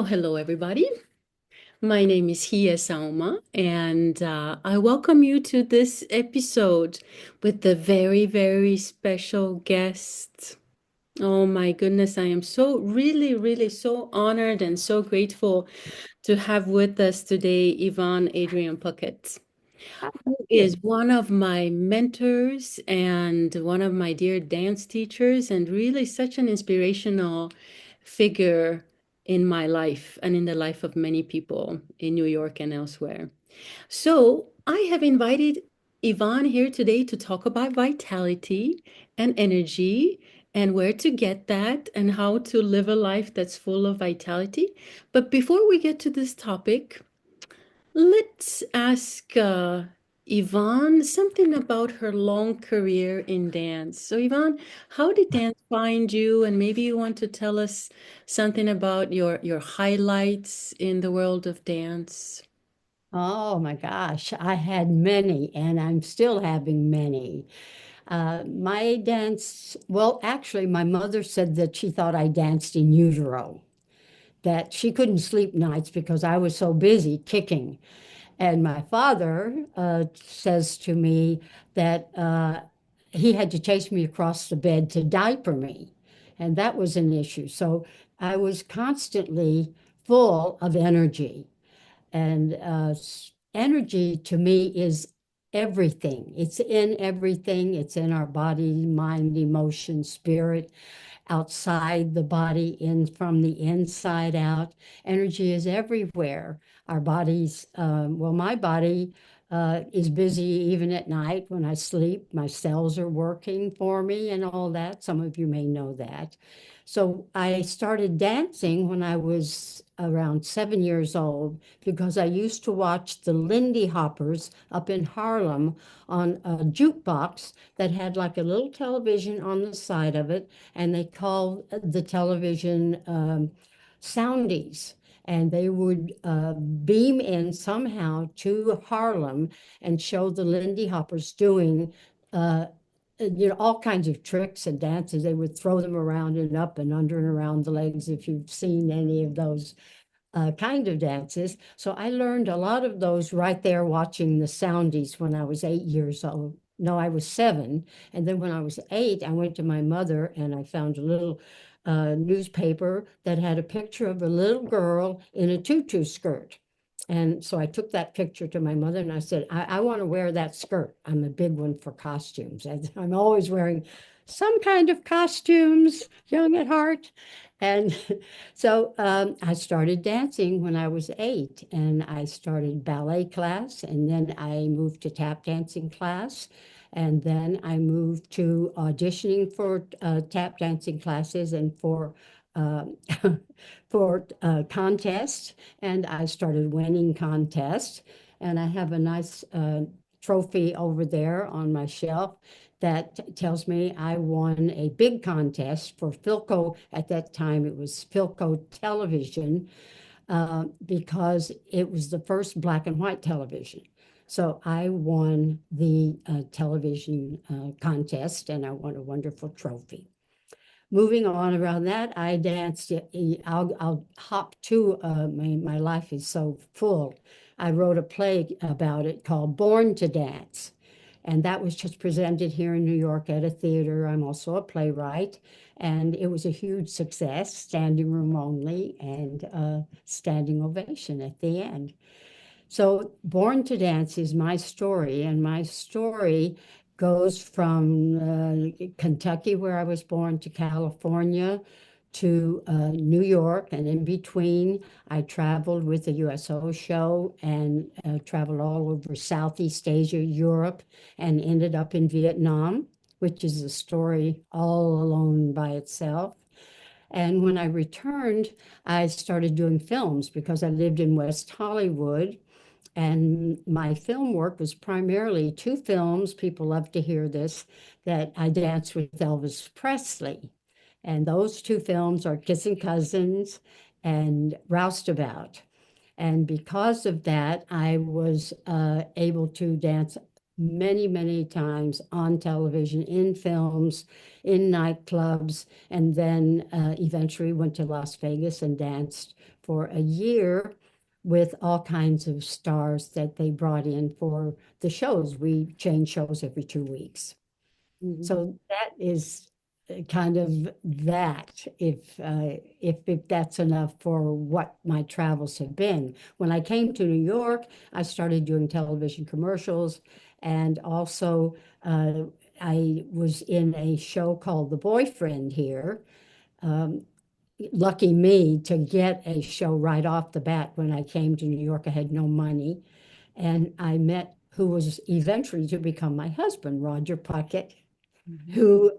Hello, everybody. My name is Hiie and I welcome you to this episode with the very, very special guest. Oh my goodness, I am so really, really so honored and so grateful to have with us today Yvonne Adrian Puckett, who is Good. one of my mentors and one of my dear dance teachers, and really such an inspirational figure in my life and in the life of many people in New York and elsewhere. So, I have invited Yvonne here today to talk about vitality and energy and where to get that and how to live a life that's full of vitality. But before we get to this topic, let's ask Yvonne something about her long career in dance. So, Yvonne, how did dance find you? And maybe you want to tell us something about your highlights in the world of dance. Oh my gosh, I had many, and I'm still having many. My dance, well, actually, my mother said that she thought I danced in utero, that she couldn't sleep nights because I was so busy kicking. And my father says to me that he had to chase me across the bed to diaper me, and that was an issue. So I was constantly full of energy. And energy to me is everything. It's in everything. It's in our body, mind, emotion, spirit, outside the body, in from the inside out. Energy is everywhere. Our bodies, well, my body is busy even at night when I sleep. My cells are working for me and all that. Some of you may know that. So I started dancing when I was around 7 years old because I used to watch the Lindy Hoppers up in Harlem on a jukebox that had like a little television on the side of it, and they called the television soundies. And they would beam in somehow to Harlem and show the Lindy Hoppers doing all kinds of tricks and dances. They would throw them around and up and under and around the legs, if you've seen any of those kind of dances. So I learned a lot of those right there watching the Soundies when I was 8 years old. No, I was seven. And then when I was eight, I went to my mother and I found a little newspaper that had a picture of a little girl in a tutu skirt. And so I took that picture to my mother and I said, I want to wear that skirt. I'm a big one for costumes. I'm always wearing some kind of costumes, young at heart. And so I started dancing when I was eight, and I started ballet class, and then I moved to tap dancing class, and then I moved to auditioning for tap dancing classes and for uh, for contests, and I started winning contests, and I have a nice trophy over there on my shelf that tells me I won a big contest for Philco. At that time, it was Philco Television because it was the first black and white television. So I won the television contest and I won a wonderful trophy. Moving on around that, I danced. I'll hop to my life is so full. I wrote a play about it called Born to Dance. And that was just presented here in New York at a theater. I'm also a playwright. And it was a huge success, standing room only, and standing ovation at the end. So, Born to Dance is my story, and my story goes from Kentucky, where I was born, to California, to New York, and in between, I traveled with the USO show and traveled all over Southeast Asia, Europe, and ended up in Vietnam, which is a story all alone by itself. And when I returned, I started doing films because I lived in West Hollywood, and my film work was primarily two films. People love to hear this, that I danced with Elvis Presley. And those two films are Kissing Cousins and Roustabout. And because of that, I was able to dance many, many times on television, in films, in nightclubs, and then eventually went to Las Vegas and danced for a year with all kinds of stars that they brought in for the shows. We change shows every 2 weeks. Mhm. So that is kind of that, if that's enough for what my travels have been. When I came to New York, I started doing television commercials, and also I was in a show called The Boyfriend here. Um, Lucky me to get a show right off the bat when I came to New York. I had no money, and I met who was eventually to become my husband, Roger Puckett, Mhm. who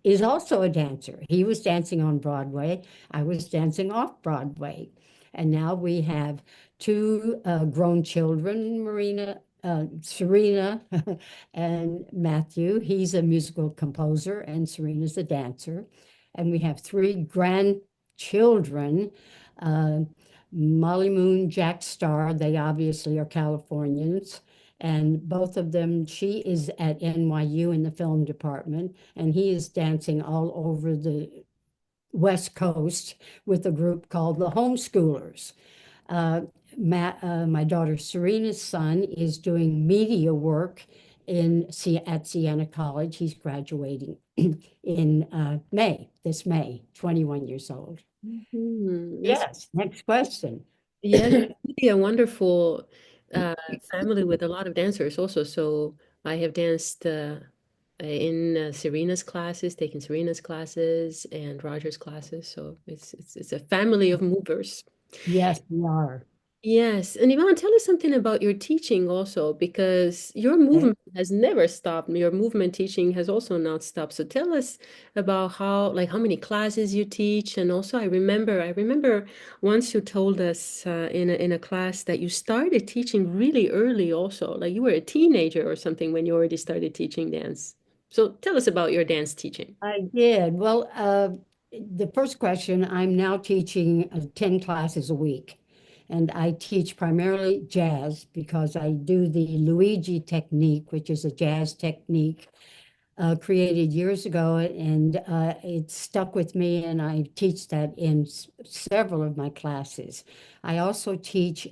is also a dancer. He was dancing on Broadway. I was dancing off Broadway. And now we have two grown children, Serena and Matthew. He's a musical composer, and Serena's a dancer. And we have three grandchildren, uh, Molly Moon, Jack Starr. They obviously are Californians, and both of them, she is at NYU in the film department, and he is dancing all over the West Coast with a group called the Homeschoolers. Uh, my daughter Serena's son is doing media work at Siena College. He's graduating in this May, 21 years old. Mhm. That's Yes, next question. yes, really a wonderful uh, family with a lot of dancers also. So I have danced in Serena's classes, taken Serena's classes and Roger's classes. So it's a family of movers. Yes, we are. Yes, and Yvonne, tell us something about your teaching also, because your Okay. movement has never stopped. Your movement teaching has also not stopped. So tell us about how many classes you teach, and also I remember once you told us in a class that you started teaching really early, also, like you were a teenager or something when you already started teaching dance. So tell us about your dance teaching. I did. Well, the first question, I'm now teaching 10 classes a week. And I teach primarily jazz because I do the Luigi technique, which is a jazz technique created years ago, and it stuck with me, and I teach that in several of my classes. I also teach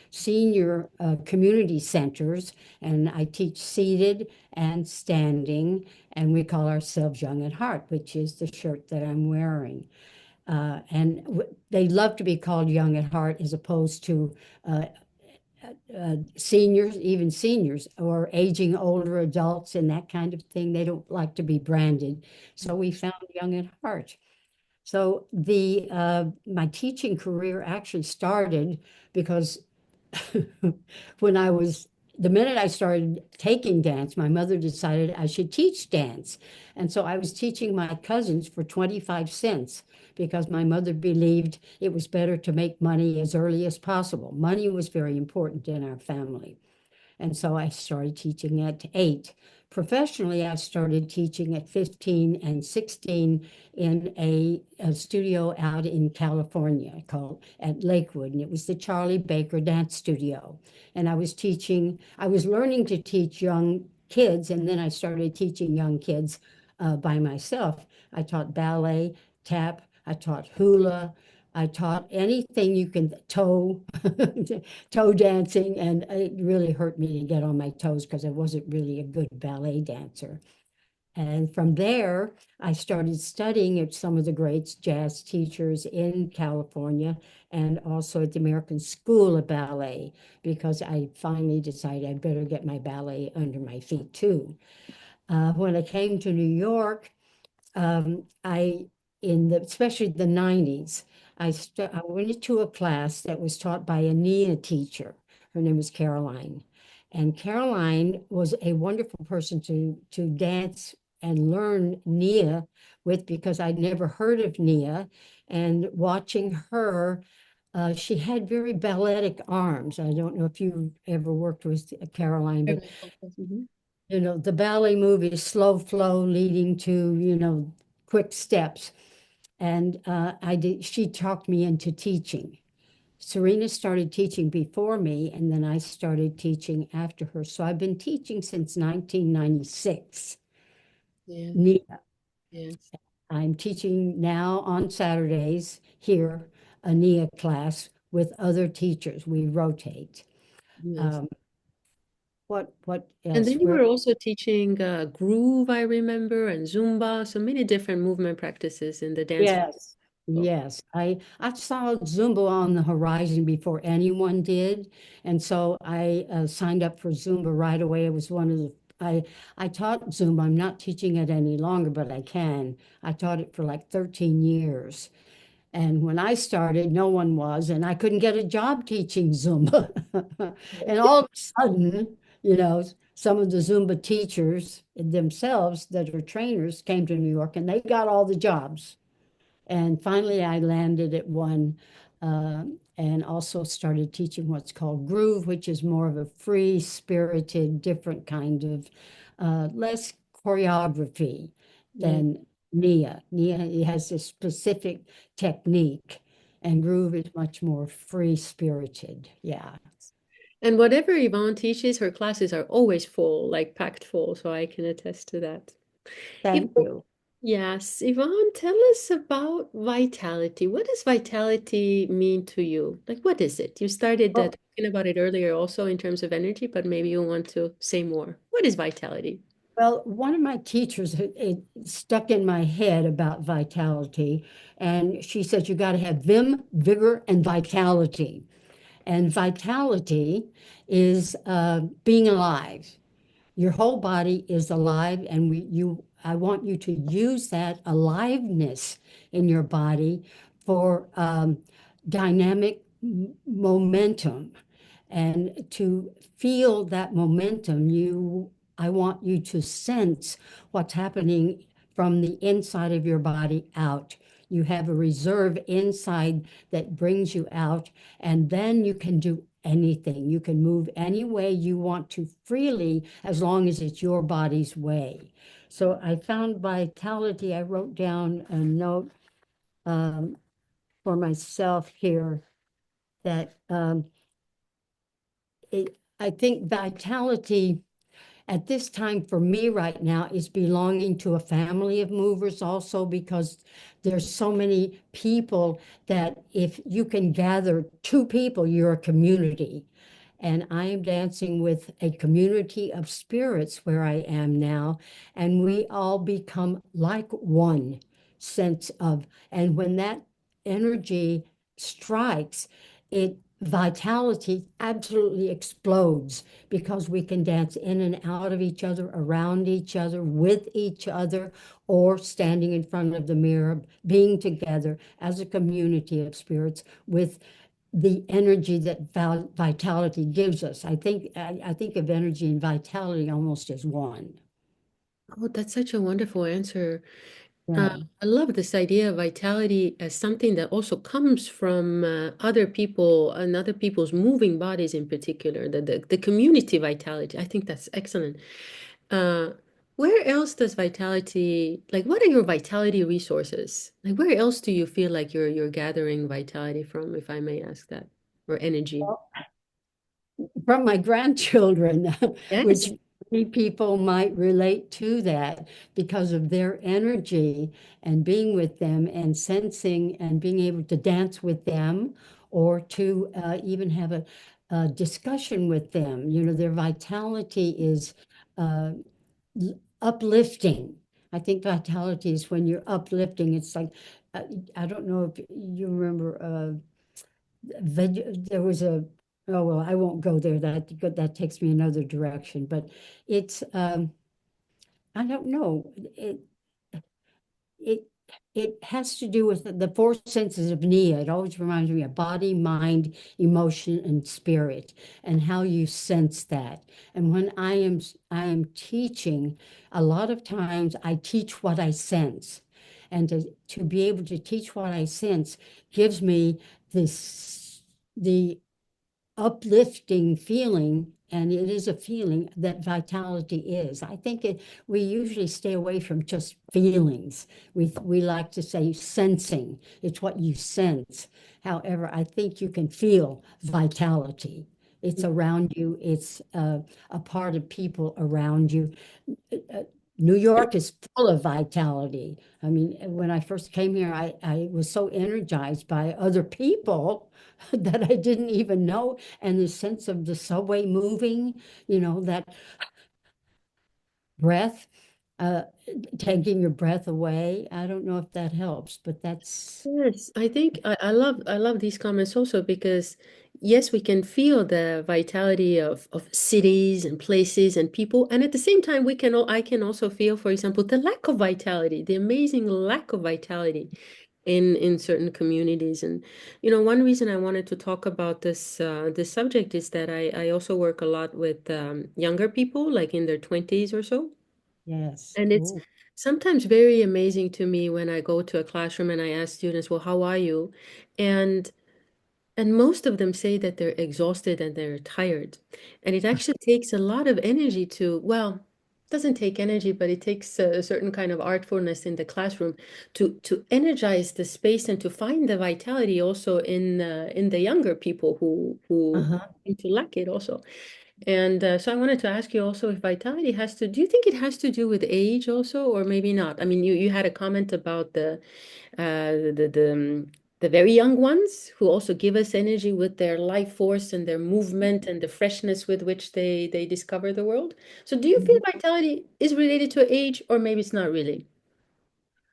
senior community centers, and I teach seated and standing, and we call ourselves Young at Heart, which is the shirt that I'm wearing. They love to be called Young at Heart as opposed to uh, seniors, even seniors, or aging older adults and that kind of thing. They don't like to be branded. So we found Young at Heart. So the my teaching career actually started because when I was the minute I started taking dance, my mother decided I should teach dance. And so I was teaching my cousins for 25 cents because my mother believed it was better to make money as early as possible. Money was very important in our family. And so I started teaching at 8. Professionally, I started teaching at 15 and 16 in a studio out in California called at Lakewood. And it was the Charlie Baker Dance Studio. And I was learning to teach young kids, and then I started teaching young kids by myself. I taught ballet, tap, I taught hula, I taught anything you can toe dancing, and it really hurt me to get on my toes because I wasn't really a good ballet dancer. And from there, I started studying at some of the great jazz teachers in California and also at the American School of Ballet because I finally decided I better get my ballet under my feet too. When I came to New York, I especially the 90s, I went into a class that was taught by a Nia teacher. Her name was Caroline. And Caroline was a wonderful person to dance and learn Nia with because I'd never heard of Nia. And watching her, she had very balletic arms. I don't know if you ever worked with Caroline, but Mhm. the ballet movie is slow flow leading to, quick steps. And she talked me into teaching. Serena started teaching before me, and then I started teaching after her. So I've been teaching since 1996. Yeah. Nia. Yes. I'm teaching now on Saturdays here, a Nia class with other teachers. We rotate. Yes. Um, what And else? then you Where were also teaching groove, I remember, and Zumba, so many different movement practices in the dance. Yes, Oh, yes. I saw Zumba on the horizon before anyone did, and so I signed up for Zumba right away. It was one of the I taught Zumba. I'm not teaching it any longer, but I can. I taught it for like 13 years. And when I started, no one was, and I couldn't get a job teaching Zumba. And all of a sudden, some of the Zumba teachers themselves that are trainers came to New York and they got all the jobs. And finally, I landed at one uh, and also started teaching what's called groove, which is more of a free spirited, different kind of less choreography yeah. than Nia. Nia has a specific technique, and groove is much more free spirited. Yeah. And whatever Yvonne teaches, her classes are always full, like packed full, so I can attest to that. Thank Yvonne, you. yes, Yvonne, tell us about vitality. What does vitality mean to you? Like, what is it? You started Well, talking about it earlier also in terms of energy, but maybe you want to say more. What is vitality? Well, one of my teachers, it stuck in my head about vitality, and she said you got to have vim, vigor, and vitality. And vitality is being alive. Your whole body is alive, and I want you to use that aliveness in your body for dynamic momentum. And to feel that momentum, I want you to sense what's happening from the inside of your body out. You have a reserve inside that brings you out, and then you can do anything. You can move any way you want to freely as long as it's your body's way. So I found vitality. I wrote down a note um, for myself here that I think vitality at this time for me right now is belonging to a family of movers also because there's so many people that if you can gather two people, you're a community. And I am dancing with a community of spirits where I am now, and we all become like one sense of, and when that energy strikes, it vitality absolutely explodes because we can dance in and out of each other, around each other, with each other, or standing in front of the mirror, being together as a community of spirits with the energy that vitality gives us. I think of energy and vitality almost as one. Oh, that's such a wonderful answer. Yeah. I love this idea of vitality as something that also comes from other people and other people's moving bodies in particular, the community vitality. I think that's excellent. Uh, where else does vitality, like what are your vitality resources? Like where else do you feel like you're gathering vitality from, if I may ask that, or energy? From my grandchildren, Yes. which many people might relate to that because of their energy and being with them and sensing and being able to dance with them or to even have a discussion with them. Their vitality is uh, uplifting. I think vitality is when you're uplifting. It's like, uh, I don't know if you remember. There was oh well, I won't go there. That takes me another direction. But it's I don't know. It it has to do with the four senses of Nia. It always reminds me of body, mind, emotion, and spirit, and how you sense that. And when I am teaching, a lot of times I teach what I sense. And to be able to teach what I sense gives me this the uplifting feeling and it is a feeling that vitality is. I think we usually stay away from just feelings. We like to say sensing. It's what you sense. However, I think you can feel vitality. It's around you. It's a part of people around you. uh, New York is full of vitality. I mean, when I first came here, I was so energized by other people that I didn't even know. And the sense of the subway moving, that breath, uh, taking your breath away. I don't know if that helps, but that's, Yes, I think I love these comments also because yes, we can feel the vitality of cities and places and people, and at the same time, I can also feel, for example, the lack of vitality, the amazing lack of vitality in certain communities. And one reason I wanted to talk about this subject is that I also work a lot with younger people, like in their 20s or so. yes. And it's Oh, sometimes very amazing to me when I go to a classroom and I ask students, well, how are you? And and most of them say that they're exhausted and they're tired. And it actually takes a lot of energy well, it doesn't take energy, but it takes a certain kind of artfulness in the classroom to energize the space and to find the vitality also in the younger people who uh-huh. seem to lack it also. And so I wanted to ask you also if vitality do you think it has to do with age also, or maybe not? I mean, you had a comment about the very young ones who also give us energy with their life force and their movement and the freshness with which they discover the world. So do you feel vitality is related to age, or maybe it's not really?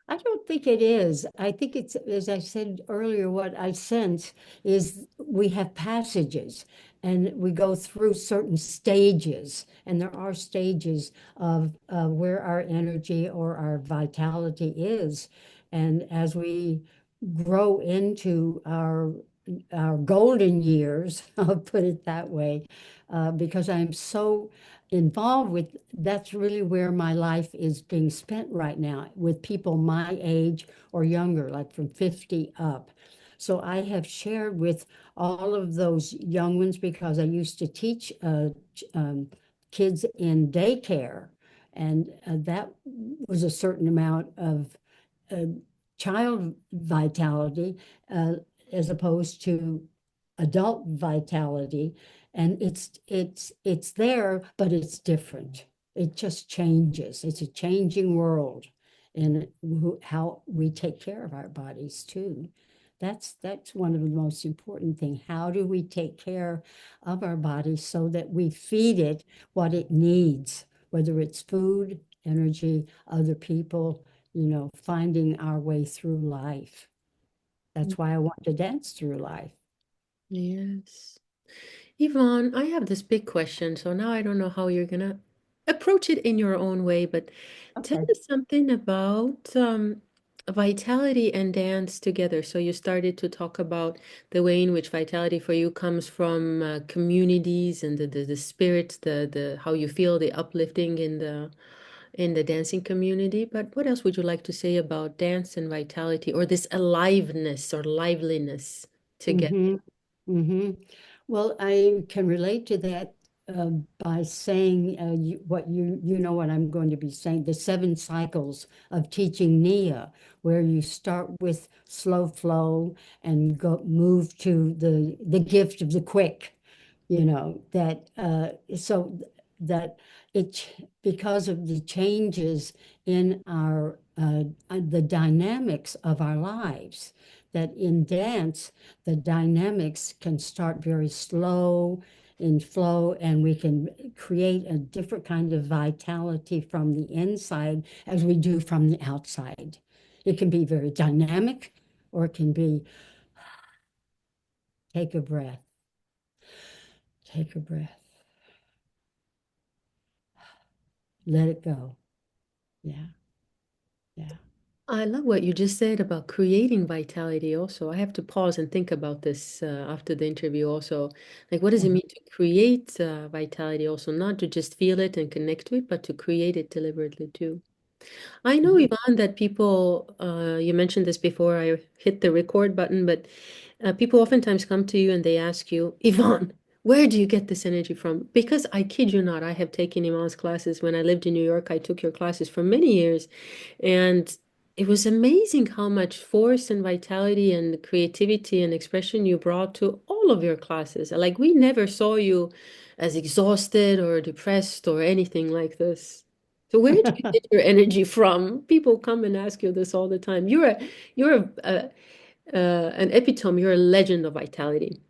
I don't think it is. I think it's, as I said earlier, what I sense is we have passages and we go through certain stages, and there are stages of where our energy or our vitality is. And as we grow into our golden years, I'll put it that way, because I'm so involved with that's really where my life is being spent right now with people my age or younger, like from 50 up. So I have shared with all of those young ones because I used to teach kids in daycare, and that was a certain amount of uh, child vitality uh, as opposed to adult vitality. And it's there, but it's different. It just changes. It's a changing world in how we take care of our bodies too. That's one of the most important thing. How do we take care of our bodies so that we feed it what it needs, whether it's food, energy, other people, finding our way through life. That's why I want to dance through life. Yes. Yvonne, I have this big question, so now I don't know how you're gonna approach it in your own way, but tell Okay. us something about vitality and dance together. So you started to talk about the way in which vitality for you comes from communities and the spirit, the how you feel the uplifting in the dancing community. But what else would you like to say about dance and vitality, or this aliveness or liveliness together? Mm-hmm. Mm-hmm. Well, I can relate to that by saying what you know what I'm going to be saying, the 7 cycles of teaching Nia, where you start with slow flow and go move to the gift of the quick, that so that because of the changes in the dynamics of our lives, that in dance the dynamics can start very slow in flow, and we can create a different kind of vitality from the inside as we do from the outside. It can be very dynamic, or it can be take a breath, take a breath, let it go. Yeah, yeah. I love what you just said about creating vitality also. I have to pause and think about this after the interview also. Like, what does it Uh-huh. mean to create vitality also? Not to just feel it and connect to it, but to create it deliberately too. I know, Mhm. Yvonne, that people, you mentioned this before I hit the record button, but people oftentimes come to you and they ask you, Yvonne, Where do you get this energy from? Because I kid you not, I have taken Iman's classes. When I lived in New York, I took your classes for many years. And it was amazing how much force and vitality and creativity and expression you brought to all of your classes. Like we never saw you as exhausted or depressed or anything like this. So where do you get your energy from? People come and ask you this all the time. You're an epitome. You're a legend of vitality.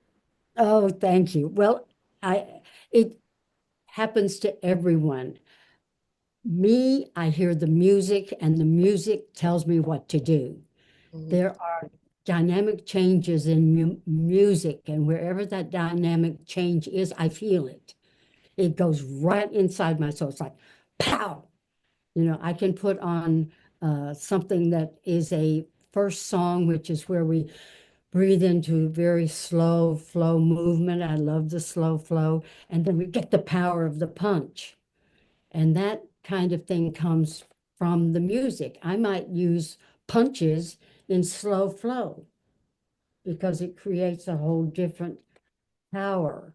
Oh, thank you. Well, I it happens to everyone. Me, I hear the music, and the music tells me what to do. Mm. There are dynamic changes in music, and wherever that dynamic change is, I feel it. It goes right inside my soul. It's like, pow! I can put on something that is a first song, which is where we breathe into very slow flow movement. I love the slow flow. And then we get the power of the punch. And that kind of thing comes from the music. I might use punches in slow flow because it creates a whole different power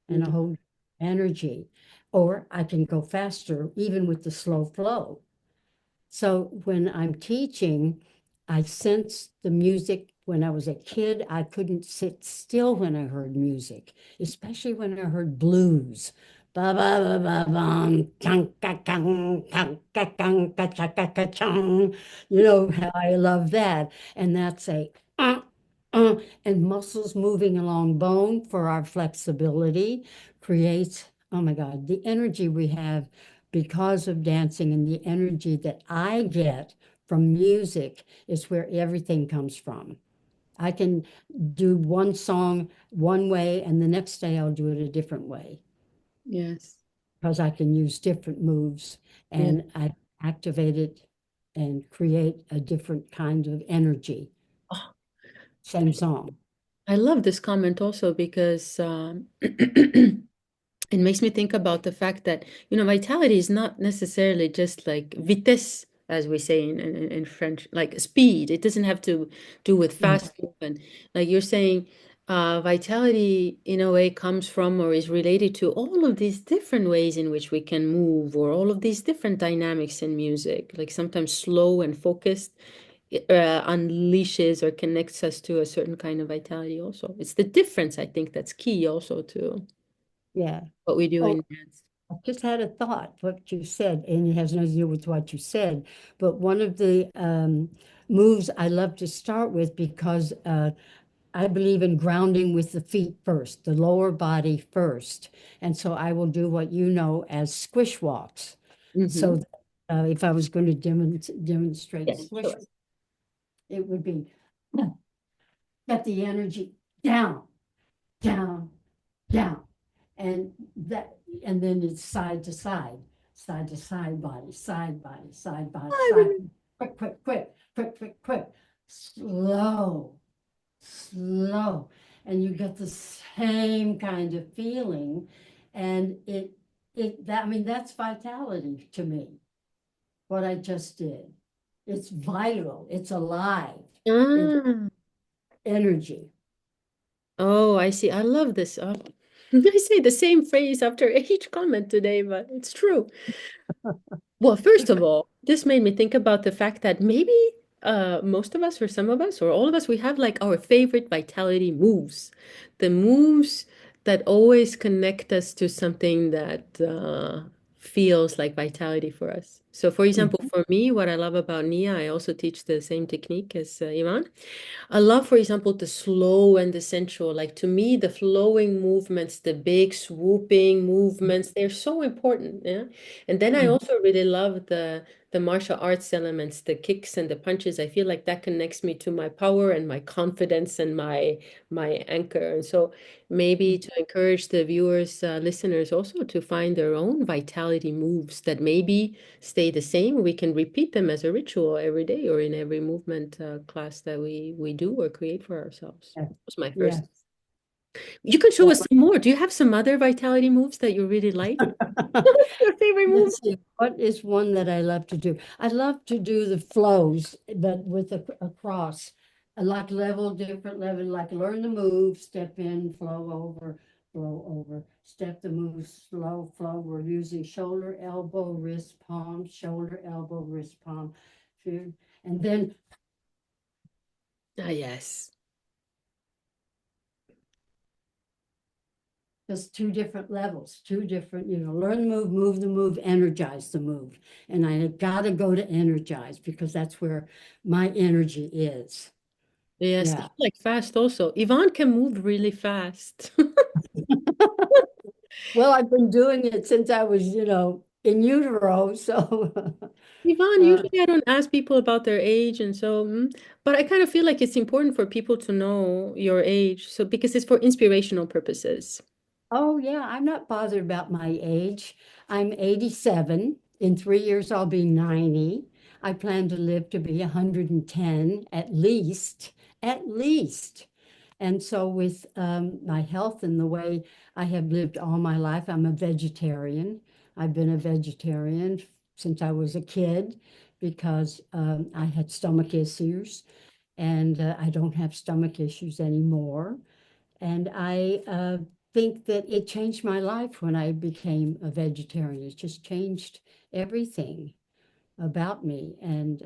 and a whole energy. Or I can go faster even with the slow flow. So when I'm teaching, I sense the music. When I was a kid, I couldn't sit still when I heard music, especially when I heard blues. Ba ba ba ba bum, chunk ka kung, chunk ka kung, ka cha ka ka chung. You know how I love that. And that's a uh, and muscles moving along bone for our flexibility creates, oh my God, the energy we have because of dancing and the energy that I get from music is where everything comes from. I can do one song one way and the next day I'll do it a different way Yes. because I can use different moves Yeah. and I activate it and create a different kind of energy. Oh, Same song. I love this comment also because it makes me think about the fact that, vitality is not necessarily just like vitesse, as we say in French, like speed. It doesn't have to do with Mhm. fast movement. Like you're saying, vitality in a way comes from or is related to all of these different ways in which we can move, or all of these different dynamics in music, like sometimes slow and focused unleashes or connects us to a certain kind of vitality also. It's the difference, I think, that's key also to Yeah. what we do Oh, in dance. I just had a thought, what you said, and it has nothing to do with what you said. But one of the moves I love to start with because I believe in grounding with the feet first, the lower body first. And so I will do what you know as squish walks. Hmm. So if I was going to demonstrate Yeah, squish, sure. it would be get the energy down, down, down. And that, and then it's side to side body, I side. remember. Quick, quick, quick, quick, quick, quick. Slow, slow. And you get the same kind of feeling. And I mean, that's vitality to me, what I just did. It's vital, it's alive, it's Ah, energy. oh, I see. I love this. I say the same phrase after each comment today, but it's true. Well, first of all, this made me think about the fact that maybe most of us, or some of us, or all of us, we have like our favorite vitality moves. The moves that always connect us to something that feels like vitality for us. So, for example, Mhm. for me, what I love about Nia, I also teach the same technique as Iman. I love, for example, the slow and the sensual. Like to me, the flowing movements, the big swooping movements, they're so important. Yeah. And then I Mhm. also really love the martial arts elements, the kicks and the punches. I feel like that connects me to my power and my confidence and my anchor. And so maybe to encourage the viewers, listeners also to find their own vitality moves that maybe stay the same. We can repeat them as a ritual every day or in every movement class that we do or create for ourselves. Yeah. That was my first. Yes. You can show Well, us some more. Do you have some other vitality moves that you really like? What's your favorite move? let's see, what is one that I love to do? I love to do the flows, but with a cross, like level, different level, like learn the move, step in, flow over, flow over. Step the move, slow flow. We're using shoulder, elbow, wrist, palm, shoulder, elbow, wrist, palm. And then Ah, yes. just two different levels, two different, learn the move, move the move, energize the move. And I got to go to energize because that's where my energy is. Yes, you Yeah. like fast also. Yvonne can move really fast. Well, I've been doing it since I was, in utero. So, Yvonne, uh, usually I don't ask people about their age, and so, but I kind of feel like it's important for people to know your age, so because it's for inspirational purposes. oh, yeah, I'm not bothered about my age. I'm 87. In 3 years, I'll be 90. I plan to live to be 110 at least, at least. And so, with my health and the way I have lived all my life, I'm a vegetarian. I've been a vegetarian since I was a kid because I had stomach issues, and I don't have stomach issues anymore. And I think that it changed my life when I became a vegetarian. It just changed everything about me. And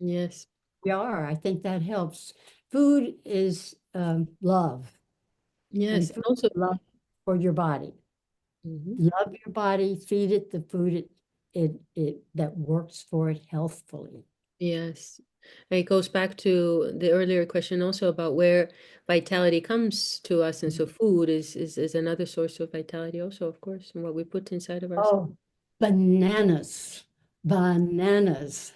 Yes, I think that helps. Food is love, yes, and and food also, is love for your body. mhm, Love your body, feed it the food it that works for it healthfully. yes. And it goes back to the earlier question also about where vitality comes to us, and so food is another source of vitality also, of course, and what we put inside of ourselves. Oh, bananas, bananas.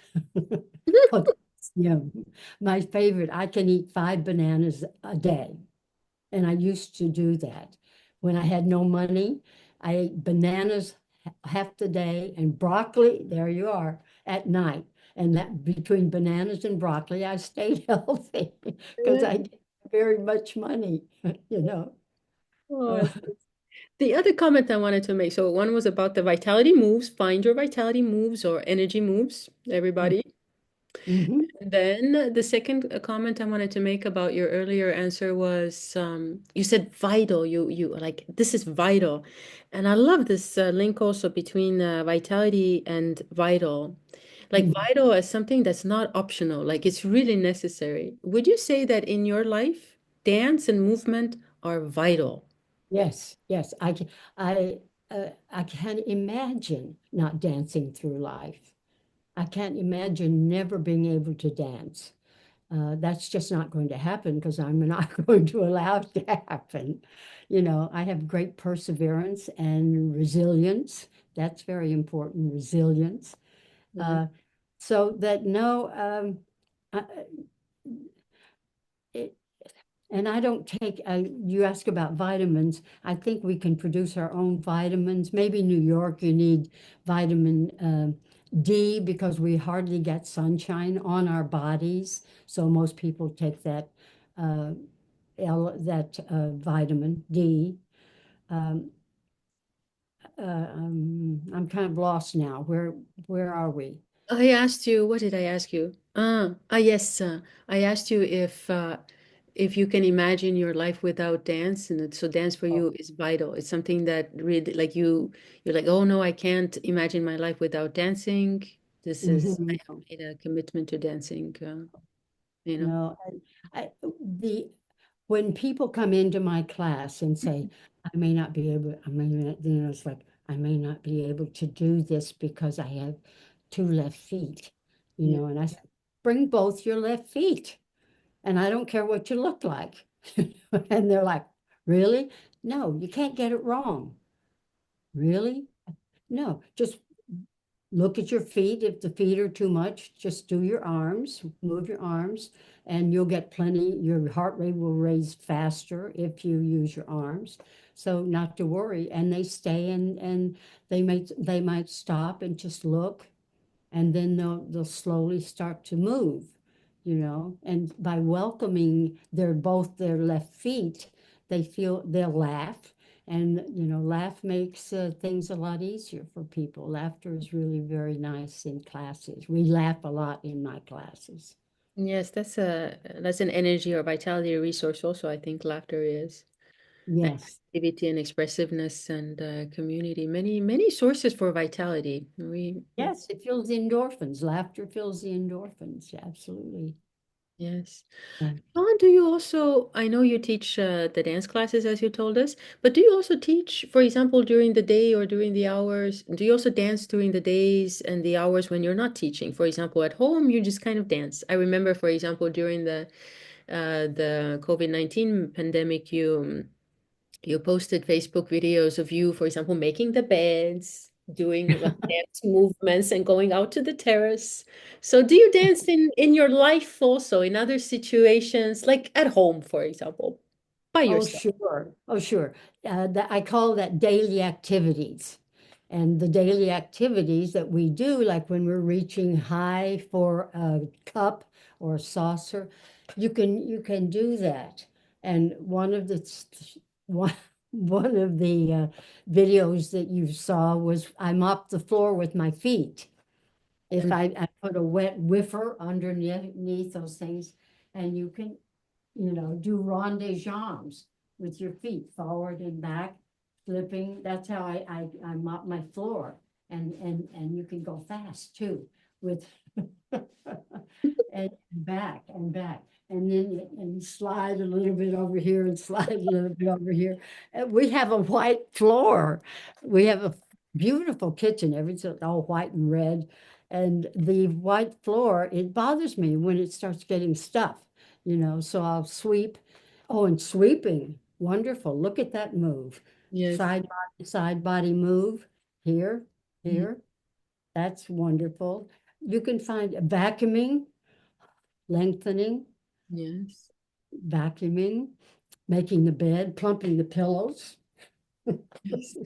Potassium. My favorite, I can eat 5 bananas a day. And I used to do that. When I had no money, I ate bananas half the day and broccoli, there you are, at night. And that between bananas and broccoli, I stayed healthy because Yeah. I didn't have very much money, you know. Oh, Uh, the other comment I wanted to make, so one was about the vitality moves, find your vitality moves or energy moves, everybody. mhm. And then the second comment I wanted to make about your earlier answer was you said vital. You like this is vital, and I love this link also between vitality and vital. Like Mhm. vital as something that's not optional, like it's really necessary. Would you say that in your life, dance and movement are vital? Yes, yes. I can't imagine not dancing through life. I can't imagine never being able to dance. That's just not going to happen because I'm not going to allow it to happen. I have great perseverance and resilience. That's very important, resilience. Mhm. Uh, so that no, it, and I don't take, you ask about vitamins. I think we can produce our own vitamins. Maybe New York, you need vitamin D because we hardly get sunshine on our bodies. So most people take that uh, vitamin D. Um, I'm kind of lost now. Where are we? I asked you, what did I ask you? Yes, I asked you if you can imagine your life without dance, and so dance for Oh, you is vital. It's something that really, like you're like, oh no, I can't imagine my life without dancing. This is, I mhm. have made a commitment to dancing, you know. No, the when people come into my class and say, I may not, it's like, I may not be able to do this because I have two left feet, Yeah. and I said, bring both your left feet, and I don't care what you look like. And they're like, really? No, you can't get it wrong. Really? No, just look at your feet. If the feet are too much, just do your arms, move your arms, and you'll get plenty. Your heart rate will raise faster if you use your arms. So not to worry. And they stay and they might stop and just look, and then they'll slowly start to move, and by welcoming both their left feet, they'll laugh, and laugh makes things a lot easier for people. Laughter is really very nice in classes. We laugh a lot in my classes. Yes, that's an energy or vitality resource also, I think laughter is. Yes. activity and expressiveness and community. Many sources for vitality. Yes, it fills the endorphins. Laughter fills the endorphins. Absolutely. Yes. Yeah. Dawn, do you also, I know you teach the dance classes as you told us, but do you also teach, for example, during the day or during the hours? Do you also dance during the days and the hours when you're not teaching? For example, at home, you just kind of dance. I remember, for example, during the COVID-19 pandemic, you posted Facebook videos of you, for example, making the beds, doing like dance movements and going out to the terrace. So do you dance in your life also in other situations, like at home, for example, by Oh, yourself? sure. Oh, sure. I call that daily activities. And the daily activities that we do, like when we're reaching high for a cup or a saucer, you can do that. And one one of the videos that you saw was I mopped the floor with my feet. If Mm. I put a wet whiffer underneath those things, and you can do rond de jambs with your feet forward and back, flipping. That's how I mop my floor. And you can go fast too with and back and back. And then and slide a little bit over here and slide a little bit over here. We have a white floor. We have a beautiful kitchen. Everything's all white and red. And the white floor, it bothers me when it starts getting stuff, so I'll sweep. Oh, and sweeping, wonderful. Look at that move. Yes. Side body move here, Mhm. here. That's wonderful. You can find vacuuming, lengthening, Yes. vacuuming, making the bed, plumping the pillows, Yes.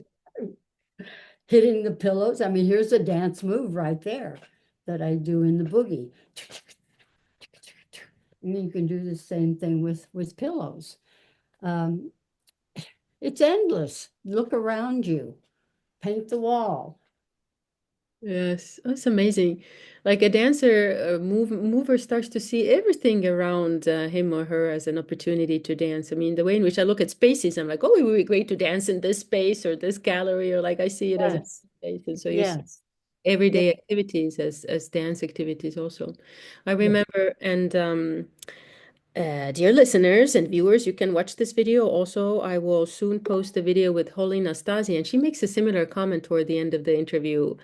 hitting the pillows. I mean, here's a dance move right there that I do in the boogie. And you can do the same thing with pillows. Um, it's endless. Look around you, paint the wall. Yes, that's amazing. Like a dancer, mover starts to see everything around him or her as an opportunity to dance. I mean, the way in which I look at spaces, I'm like, oh, it would be great to dance in this space or this gallery, or like I see it as a Yes, space. And so you see yes, yes, everyday activities as dance activities also. I yes. remember, and dear listeners and viewers, you can watch this video. Also, I will soon post a video with Holly Nastasi, and she makes a similar comment toward the end of the interview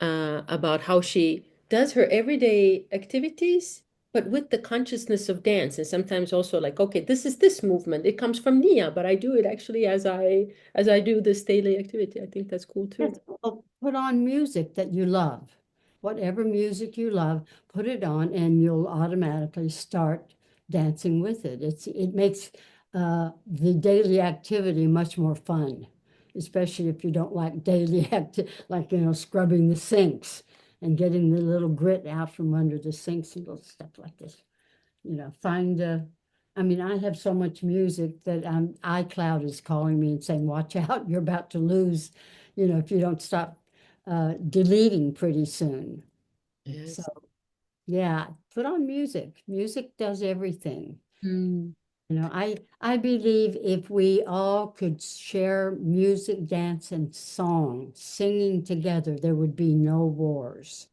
about how she does her everyday activities, but with the consciousness of dance, and sometimes also like, okay, this is this movement. It comes from Nia, but I do it actually as I do this daily activity. I think that's cool too. Yes, well, put on music that you love. Whatever music you love, put it on and you'll automatically start dancing with it. It makes the daily activity much more fun, especially if you don't like daily like scrubbing the sinks and getting the little grit out from under the sinks and little stuff like this. Find I mean, I have so much music that iCloud is calling me and saying, watch out, you're about to lose, if you don't stop deleting pretty soon. So, Yes. yeah, put on music. Music does everything. Mm, I believe if we all could share music, dance, and song, singing together, there would be no wars.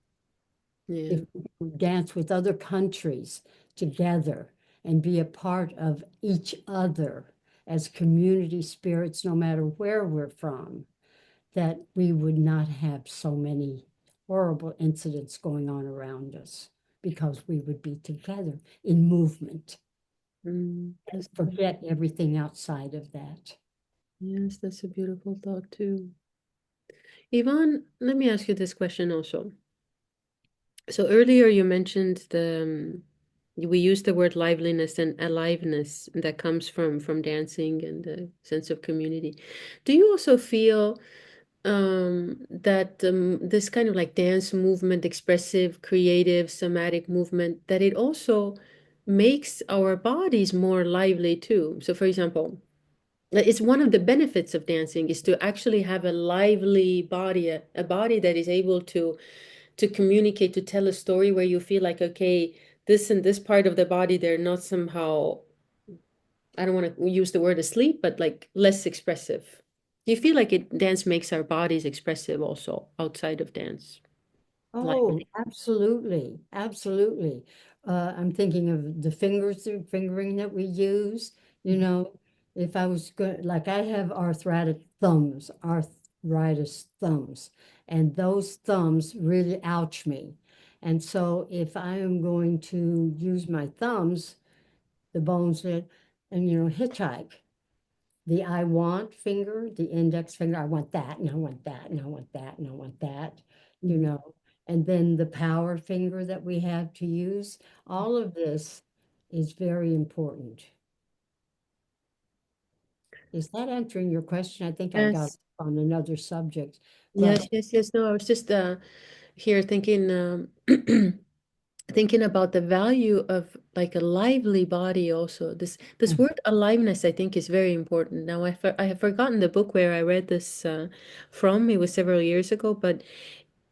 If yeah. we could dance with other countries together and be a part of each other as community spirits, no matter where we're from, that we would not have so many horrible incidents going on around us because we would be together in movement and That's forget everything outside of that. yes, that's a beautiful thought too. Yvonne, let me ask you this question also. So earlier you mentioned we used the word liveliness and aliveness that comes from dancing and the sense of community. Do you also feel that this kind of like dance movement, expressive, creative, somatic movement, that it also makes our bodies more lively too? So for example, it's one of the benefits of dancing is to actually have a lively body, a body that is able to communicate, to tell a story where you feel like, okay, this and this part of the body, they're not somehow I don't want to use the word asleep, but like less expressive. Do you feel like dance makes our bodies expressive also outside of dance? Oh, Lively. absolutely, absolutely. I'm thinking of the fingering that we use. You Mhm. know, if I was good, like I have arthritis thumbs, and those thumbs really ouch me. And so if I am going to use my thumbs, the bones that, and hitchhike. The I want finger, the index finger, I want that, and I want that, and I want that, and I want that, you Mhm. know. And then the power finger that we have to use, all of this is very important. Is that answering your question? I think I got Yes. on another subject, Yes, but yes, yes. No, I was just here thinking thinking about the value of like a lively body also. This word aliveness I think is very important. Now I have forgotten the book where I read this from. It was several years ago, but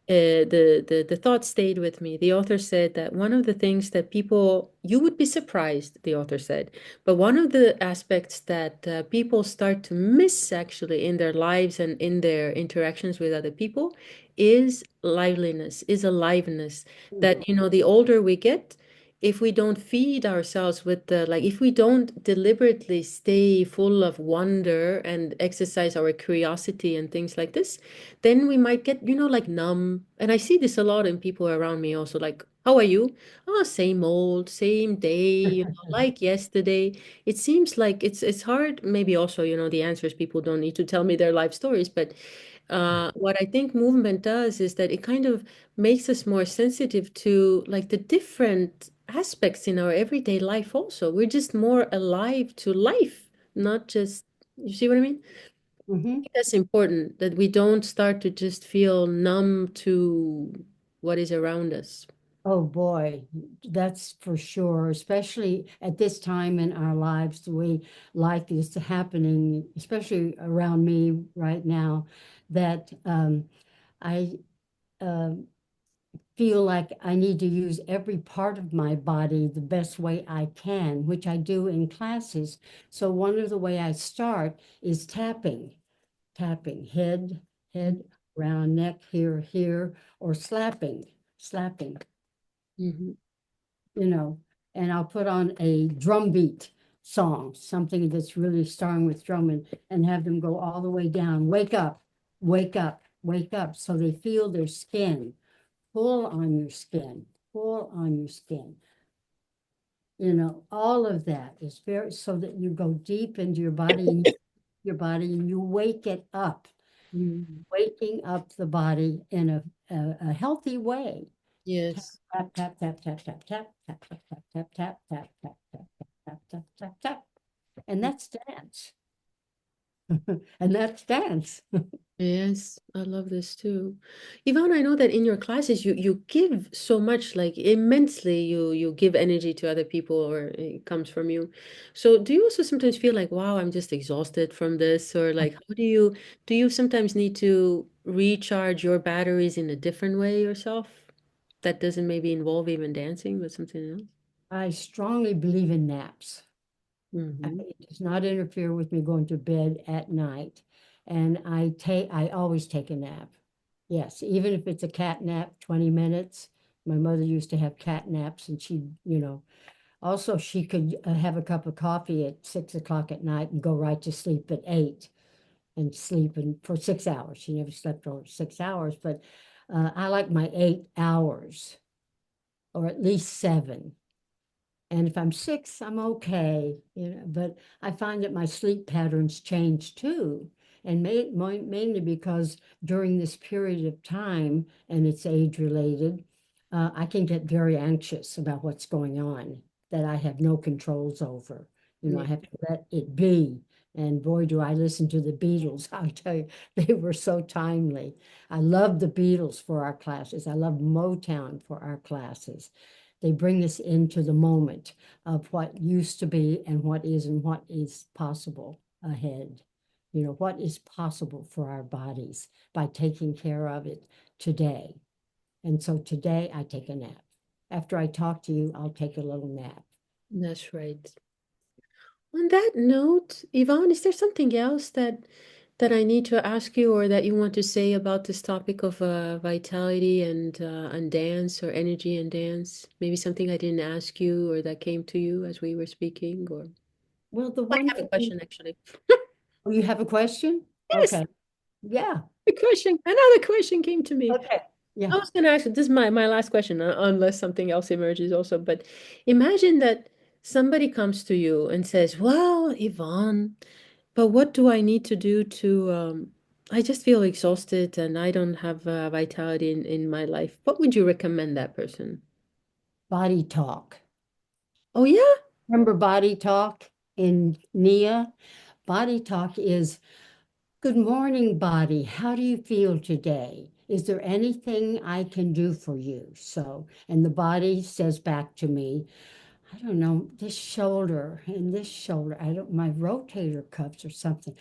the thought stayed with me. The author said that one of the things that people, you would be surprised, the author said, but one of the aspects that people start to miss actually in their lives and in their interactions with other people is liveliness, is aliveness. That, you know, the older we get, if we don't feed ourselves with the, like, if we don't deliberately stay full of wonder and exercise our curiosity and things like this, then we might get, you know, like numb. And I see this a lot in people around me also, like, how are you? Oh, same old, same day, you know, like yesterday. It seems like it's hard. Maybe also, you know, the answer is people don't need to tell me their life stories, but what I think movement does is that it kind of makes us more sensitive to like the different aspects in our everyday life also. We're just more alive to life, not just, you see what I mean? Mhm. That's important that we don't start to just feel numb to what is around us. Oh boy, that's for sure, especially at this time in our lives, the way life is happening, especially around me right now, that I um feel like I need to use every part of my body the best way I can, which I do in classes. So one of the way I start is tapping, head, around neck, here, or slapping. Mhm. you know, and I'll put on a drum beat song, something that's really strong with drumming, and have them go all the way down. Wake up, wake up, wake up. So they feel their skin, pull on your skin, pull on your skin. All of that is very so that you go deep into your body and you wake it up, Mhm. waking up the body in a healthy way. Tap, Yes. tap, tap, tap, tap, tap, tap, tap, tap, tap, tap, tap, tap, tap, tap, tap, tap, tap, tap. And that's dance. And that's dance. Yes, I love this too. Yvonne, I know that in your classes you give so much, like immensely, you give energy to other people or it comes from you. So do you also sometimes feel like, wow, I'm just exhausted from this? Or like how do you sometimes need to recharge your batteries in a different way yourself that doesn't maybe involve even dancing, but something else? I strongly believe in naps. Mm-hmm. It does not interfere with me going to bed at night. And I always take a nap. Yes, even if it's a cat nap, 20 minutes. My mother used to have cat naps, and also she could have a cup of coffee at 6 o'clock at night and go right to sleep at 8 and sleep for 6 hours. She never slept over 6 hours, but I like my 8 hours or at least 7. And if I'm 6, I'm okay, but I find that my sleep patterns change too. And mainly because during this period of time, and it's age related, I can get very anxious about what's going on that I have no controls over. I Yeah. have to let it be. And boy, do I listen to the Beatles. I tell you, they were so timely. I love the Beatles for our classes. I love Motown for our classes. They bring us into the moment of what used to be and what is possible ahead. What is possible for our bodies by taking care of it today. And so today I take a nap. After I talk to you, I'll take a little nap. That's right. On that note, Yvonne, is there something else that I need to ask you or that you want to say about this topic of vitality and dance or energy and dance? Maybe something I didn't ask you or that came to you as we were speaking, or Well, the I one have a thing, question actually. oh, you have a question? Yes, Okay. Yeah. a question. Another question came to me. Okay. Yeah. I was going to ask, this is my last question, unless something else emerges also. But imagine that somebody comes to you and says, well, Yvonne, but what do I need to do to, I just feel exhausted and I don't have vitality in my life. What would you recommend that person? Body talk. Oh, yeah? Remember body talk in Nia? Body talk is good morning, body. How do you feel today? Is there anything I can do for you? So, and the body says back to me, I don't know, this shoulder and this shoulder, I don't, my rotator cuffs or something.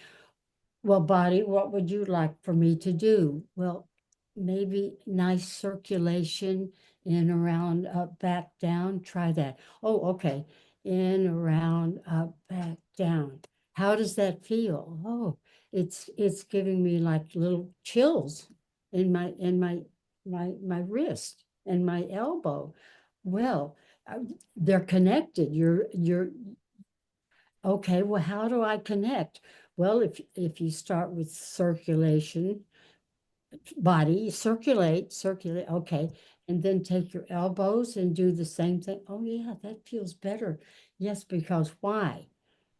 Well, body, what would you like for me to do? Well, maybe nice circulation in, around, up, back, down. Try that. Oh, okay. In, around, up, back, down. How does that feel? Oh, it's giving me like little chills in my wrist and my elbow. Well, they're connected. You're okay. Well, how do I connect? Well, if you start with circulation, body, circulate, okay, and then take your elbows and do the same thing. Oh yeah, that feels better. Yes, because why?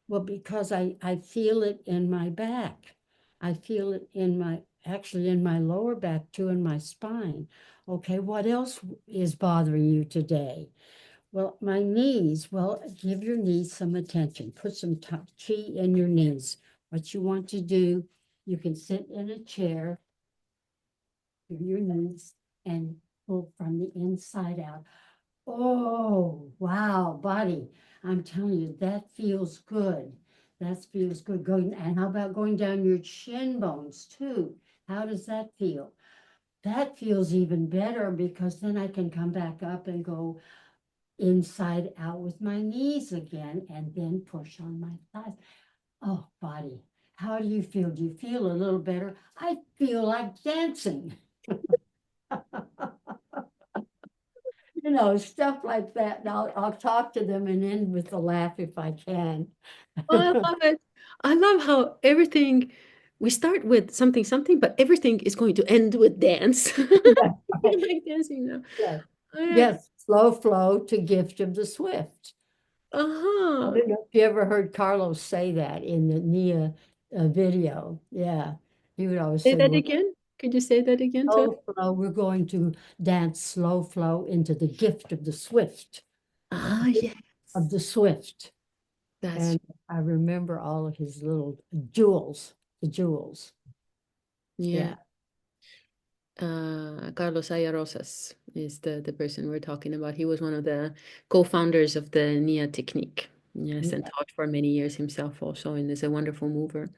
Well, because I feel it in my back. I feel it in my actually in my lower back too, in my spine. Okay, what else is bothering you today? Well, my knees. Well, give your knees some attention. Put some chi in your knees. What you want to do, you can sit in a chair, give your knees, and pull from the inside out. Oh, wow, body. I'm telling you, that feels good. That feels good. Going, and how about going down your shin bones too? How does that feel? That feels even better because then I can come back up and go inside out with my knees again and then push on my thighs. Oh, body, how do you feel? Do you feel a little better? I feel like dancing. Stuff like that. And I'll talk to them and end with a laugh if I can. Oh, I love it. I love how everything, we start with something, something, but everything is going to end with dance. Yeah, I right. like dancing now. Yes. I, Yes, slow flow to gift of the swift. I uh-huh. don't know if you ever heard Carlos say that in the Nia video. Yeah, he would always Say say, that we're again. Could you say that again to us? slow flow. We're going to dance slow flow into the gift of the swift, Ah, yes. of the swift. That's, And I remember all of his little jewels, the jewels. yeah. Yeah. Carlos Ayarosas is the person we're talking about. He was one of the co-founders of the NIA technique. Yes, and Yeah. taught for many years himself also, and is a wonderful mover.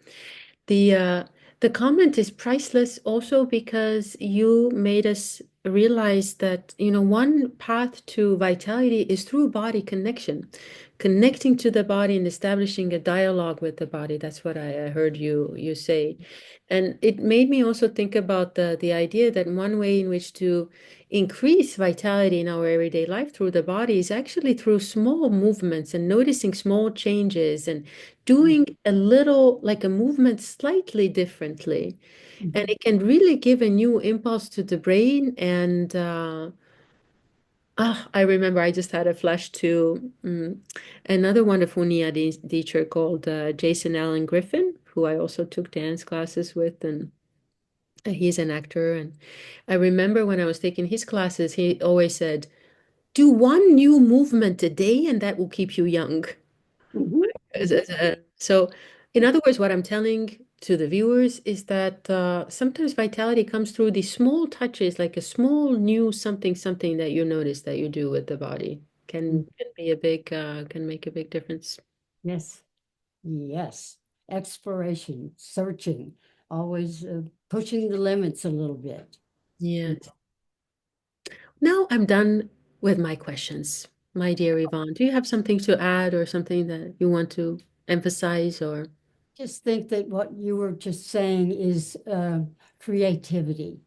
The uh, the comment is priceless also because you made us realize that, one path to vitality is through body connection, connecting to the body and establishing a dialogue with the body. That's what I heard you say. And it made me also think about the idea that one way in which to increase vitality in our everyday life through the body is actually through small movements and noticing small changes and doing a little, like a movement slightly differently. And Mhm. it can really give a new impulse to the brain. And I remember I just had a flash to another wonderful Nia teacher called Jason Allen Griffin, who I also took dance classes with. And he's an actor. And I remember when I was taking his classes, he always said, do one new movement a day, and that will keep you young. Mhm. So, in other words, what I'm telling to the viewers is that sometimes vitality comes through these small touches, like a small new something, something that you notice that you do with the body Mhm. can be a big, can make a big difference. Yes. Yes. Exploration, searching, always pushing the limits a little bit. Mm. Yes. Now I'm done with my questions, my dear Yvonne. Do you have something to add or something that you want to? emphasize or Just think that what you were just saying is creativity,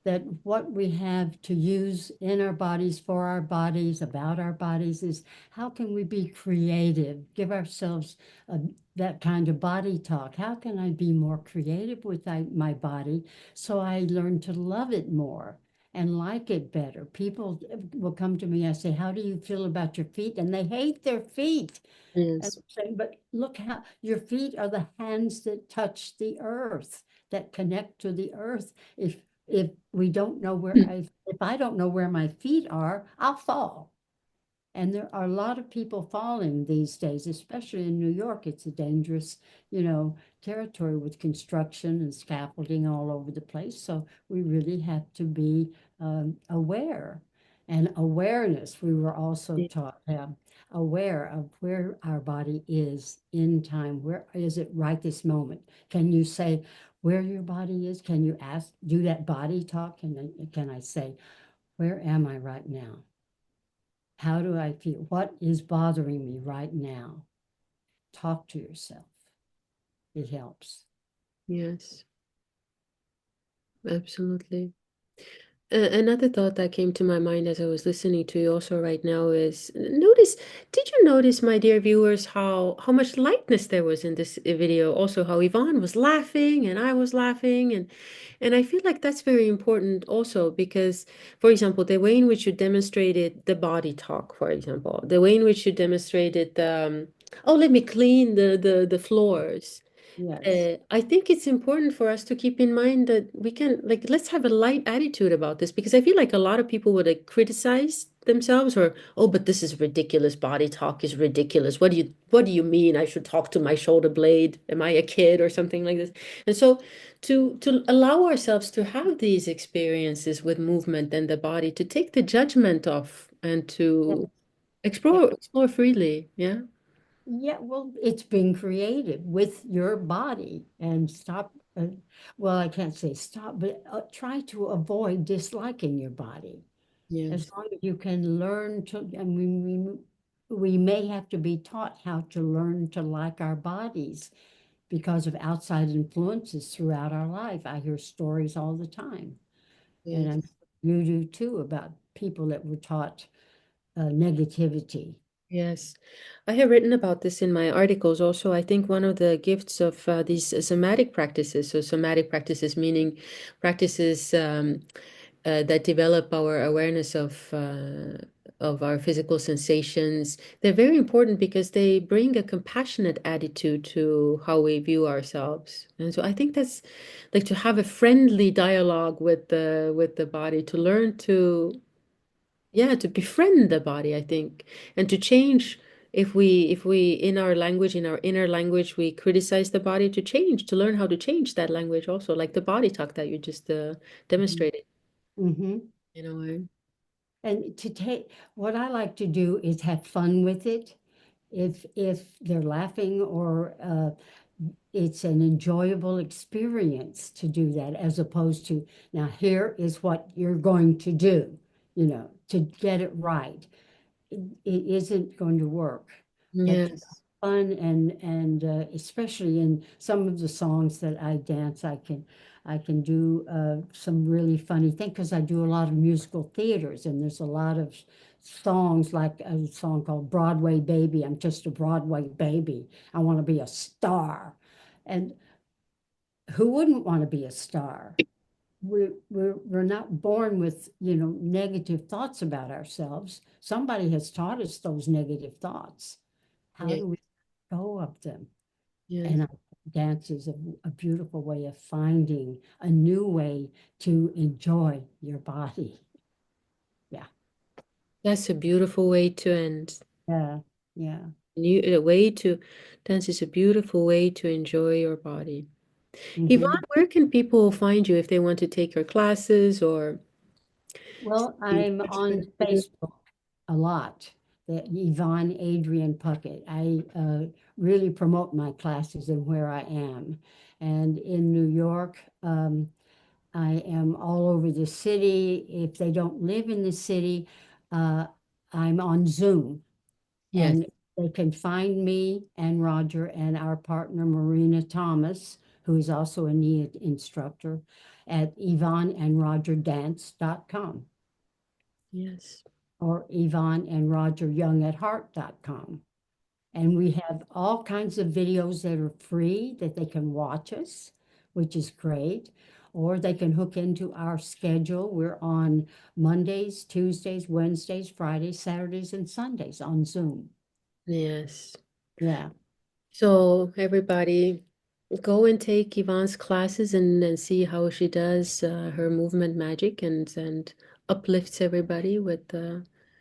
that what we have to use in our bodies, for our bodies, about our bodies is how can we be creative, give ourselves a, that kind of body talk. How can I be more creative with my body so I learn to love it more and like it better? People will come to me, I say, how do you feel about your feet? And they hate their feet. And yes, I'm saying, but look how your feet are the hands that touch the earth, that connect to the earth. If we don't know where if I don't know where my feet are, I'll fall. And there are a lot of people falling these days, especially in New York. It's a dangerous, territory with construction and scaffolding all over the place. So we really have to be aware. And awareness, we were also taught aware of where our body is in time. Where is it right this moment? Can you say where your body is? Can you ask, do that body talk? Can I say, where am I right now? How do I feel? What is bothering me right now? Talk to yourself. It helps. yes, absolutely. Another thought that came to my mind as I was listening to you also right now is did you notice, my dear viewers, how much lightness there was in this video? Also, how Yvonne was laughing and I was laughing, and I feel like that's very important also because, for example, the way in which you demonstrated the body talk, for example, the way in which you demonstrated oh, let me clean the floors. Yes. I think it's important for us to keep in mind that we can, like, let's have a light attitude about this because I feel like a lot of people would like criticize themselves or, oh, but this is ridiculous. Body talk is ridiculous. What do you mean I should talk to my shoulder blade? Am I a kid or something like this? And so to allow ourselves to have these experiences with movement and the body, to take the judgment off and Yeah. to Yeah. explore freely. Yeah. Yeah. Well, it's being creative with your body and stop. Well, I can't say stop, but try to avoid disliking your body. As Yes. long as you can learn to, I mean, we may have to be taught how to learn to like our bodies because of outside influences throughout our life. I hear stories all the time, and Yes. you do too, about people that were taught negativity. Yes, I have written about this in my articles also. I think one of the gifts of these somatic practices, so somatic practices meaning practices that develop our awareness of our physical sensations. They're very important because they bring a compassionate attitude to how we view ourselves. And so I think that's like to have a friendly dialogue with the body, to learn to yeah, to befriend the body, I think, and to change if we in our language, in our inner language, we criticize the body, to change, to learn how to change that language also, like the body talk that you just demonstrated, Mm-hmm. you know. And to take what I like to do is have fun with it. If they're laughing or it's an enjoyable experience to do that, as opposed to now here is what you're going to do, to get it right. It isn't going to work. But to have Yes. fun and especially in some of the songs that I dance, I can do some really funny thing because I do a lot of musical theaters and there's a lot of songs like a song called Broadway Baby. I'm just a Broadway baby. I want to be a star. And who wouldn't want to be a star? We're not born with, negative thoughts about ourselves. Somebody has taught us those negative thoughts. How Yeah. do we let go of them? Yes. And dance is a beautiful way of finding a new way to enjoy your body. Yeah, That's a beautiful way to end. yeah, yeah. A way to dance is a beautiful way to enjoy your body. Hmm. Yvonne, where can people find you if they want to take your classes or Well, be in I'm touch with on you? Facebook a lot. The Yvonne Adrian Puckett. I really promote my classes and where I am. And in New York, I am all over the city. If they don't live in the city, uh, I'm on Zoom. Yes. And They can find me and Roger and our partner Marina Thomas, who is also a NIA instructor, at YvonneandRogerDance.com Yes. or YvonneandRogerYoung@heart.com. And we have all kinds of videos that are free that they can watch us, which is great. Or they can hook into our schedule. We're on Mondays, Tuesdays, Wednesdays, Fridays, Saturdays, and Sundays on Zoom. Yes. Yeah. So everybody go and take Yvonne's classes and see how she does her movement magic and uplifts everybody with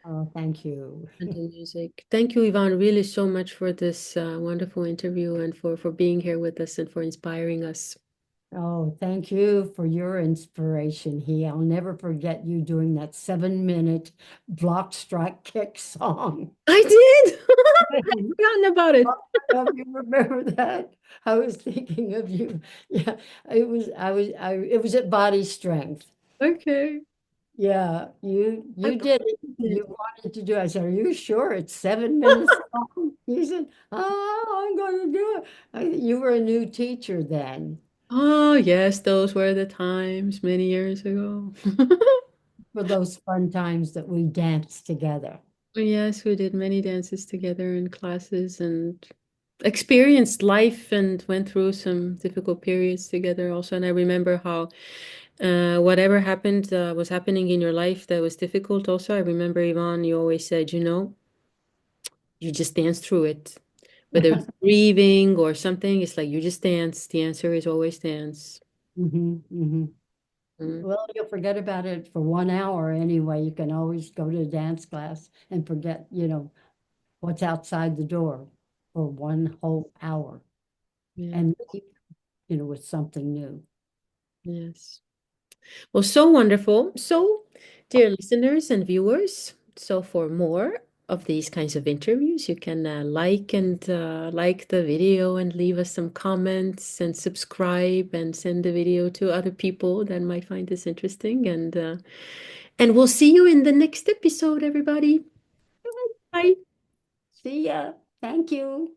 Oh, thank you. gentle music. Thank you, Yvonne, really so much for this wonderful interview and for being here with us and for inspiring us. Oh, thank you for your inspiration, He. I'll never forget you doing that 7-minute block strike kick song. I did. I'd forgotten about it. Don't you remember that? I was thinking of you. Yeah, it was at Body Strength. Okay. Yeah, I you did it. probably You did. wanted to do it. I said, "Are you sure it's 7 minutes long?" You said, "Oh, I'm going to do it." You were a new teacher then Oh, yes, those were the times many years ago. for those fun times that we danced together. Yes, we did many dances together in classes and experienced life and went through some difficult periods together also. And I remember how whatever happened was happening in your life that was difficult also. I remember, Yvonne, you always said, you just dance through it. Whether it's grieving or something, it's like you just dance. The answer is always dance. Hmm. Mm, Well, you'll forget about it for 1 hour anyway. You can always go to a dance class and forget, what's outside the door for one whole hour yeah, and leave, with something new. yes. Well, so wonderful. So, dear listeners and viewers, so for more of these kinds of interviews, you can like the video and leave us some comments and subscribe and send the video to other people that might find this interesting. And we'll see you in the next episode, everybody. Bye. See ya. Thank you.